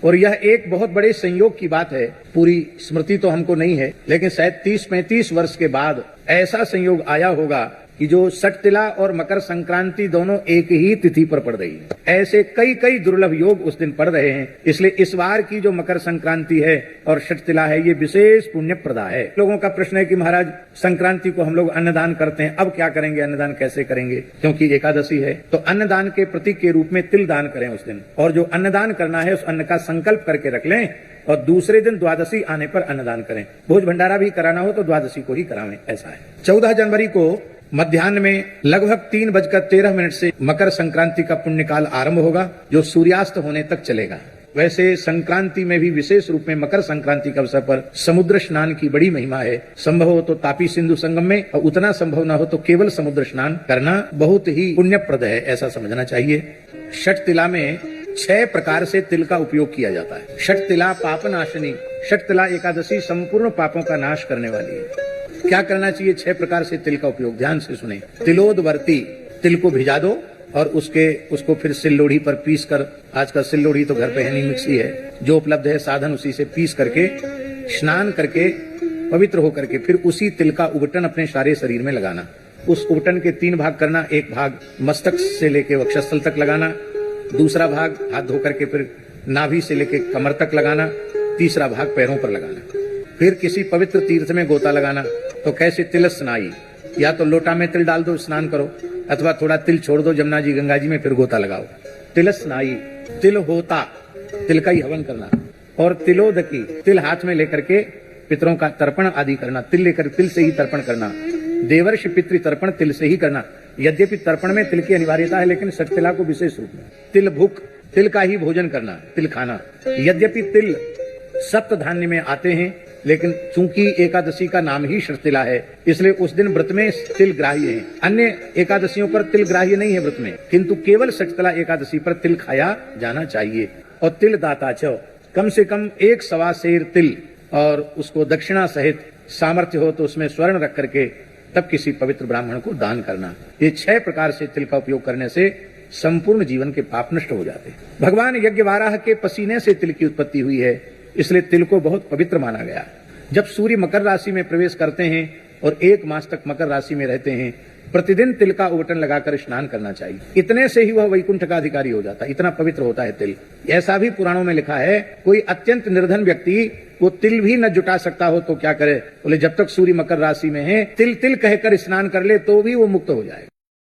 और यह एक बहुत बड़े संयोग की बात है। पूरी स्मृति तो हमको नहीं है, लेकिन शायद 30-35 वर्ष के बाद ऐसा संयोग आया होगा कि जो छठ तिला और मकर संक्रांति दोनों एक ही तिथि पर पड़ रही है। ऐसे कई कई दुर्लभ योग उस दिन पड़ रहे हैं। इसलिए इस बार की जो मकर संक्रांति है और छठ तिला है, ये विशेष पुण्य प्रदा है। लोगों का प्रश्न है कि महाराज संक्रांति को हम लोग अन्नदान करते हैं, अब क्या करेंगे, अन्नदान कैसे करेंगे, क्योंकि एकादशी है। तो अन्नदान के प्रतीक के रूप में तिल दान करें उस दिन, और जो अन्नदान करना है उस अन्न का संकल्प करके रख लें और दूसरे दिन द्वादशी आने पर अन्नदान करें। भोज भंडारा भी कराना हो तो द्वादशी को ही करावें, ऐसा है। 14 जनवरी को मध्याह्न में लगभग 3:13 से मकर संक्रांति का पुण्यकाल आरंभ होगा, जो सूर्यास्त होने तक चलेगा। वैसे संक्रांति में भी विशेष रूप में मकर संक्रांति के अवसर पर समुद्र स्नान की बड़ी महिमा है। संभव हो तो तापी सिंधु संगम में, और उतना संभव न हो तो केवल समुद्र स्नान करना बहुत ही पुण्यप्रद है, ऐसा समझना चाहिए। छठ तिला में 6 प्रकार से तिल का उपयोग किया जाता है। छठ तिला पापनाशनी, छठ तिला एकादशी संपूर्ण पापों का नाश करने वाली है। क्या करना चाहिए 6 प्रकार से तिल का उपयोग, ध्यान से सुने। तिलोदवर्ती, तिल को भिजा दो और उसको फिर सिल्लोढ़ी पर पीस कर, आजकल सिल्लोढ़ी तो घर पे है नहीं, मिक्सी है, जो उपलब्ध है साधन उसी से पीस करके स्नान करके पवित्र होकर के फिर उसी तिल का उबटन अपने सारे शरीर में लगाना। उस उबटन के 3 भाग करना, एक भाग मस्तक से लेके वक्षस्थल तक लगाना, दूसरा भाग हाथ धो करके फिर नाभि से लेके कमर तक लगाना, तीसरा भाग पैरों पर लगाना। फिर किसी पवित्र तीर्थ में गोता लगाना। तो कैसे, तिल स्नाई, या तो लोटा में तिल डाल दो स्नान करो, अथवा थोड़ा तिल छोड़ दो जमुना जी गंगा जी में, फिर गोता लगाओ। तिल स्नाई, तिल होता, तिल का ही हवन करना। और तिलोदकी, तिल हाथ में लेकर के पितरों का तर्पण आदि करना, तिल लेकर तिल से ही तर्पण करना। देवर्षि पितृ तर्पण तिल से ही करना। यद्यपि तर्पण में तिल की अनिवार्यता है, लेकिन छठ तिला को विशेष रूप में। तिल भूख, तिल का ही भोजन करना, तिल खाना। यद्यपि तिल सप्त धान्य में आते हैं, लेकिन चूंकि एकादशी का नाम ही छठ तिला है, इसलिए उस दिन व्रत में तिल ग्राह्य है। अन्य एकादशियों पर तिल ग्राह्य नहीं है व्रत में, किंतु केवल छठ तिला एकादशी पर तिल खाया जाना चाहिए। और तिल दाता छ, कम से कम 1 सवा सेर तिल, और उसको दक्षिणा सहित सामर्थ्य हो तो उसमें स्वर्ण रख करके तब किसी पवित्र ब्राह्मण को दान करना। ये 6 प्रकार से तिल का उपयोग करने से संपूर्ण जीवन के पाप नष्ट हो जाते हैं। भगवान यज्ञवाराह के पसीने से तिल की उत्पत्ति हुई है, इसलिए तिल को बहुत पवित्र माना गया। जब सूर्य मकर राशि में प्रवेश करते हैं और 1 मास तक मकर राशि में रहते हैं, प्रतिदिन तिल का उबटन लगाकर स्नान करना चाहिए। इतने से ही वह वैकुंठ का अधिकारी हो जाता है, इतना पवित्र होता है तिल। ऐसा भी पुराणों में लिखा है, कोई अत्यंत निर्धन व्यक्ति वो तिल भी न जुटा सकता हो तो क्या करे, बोले जब तक सूर्य मकर राशि में है तिल तिल कहकर स्नान कर ले तो भी वो मुक्त हो जाएगा।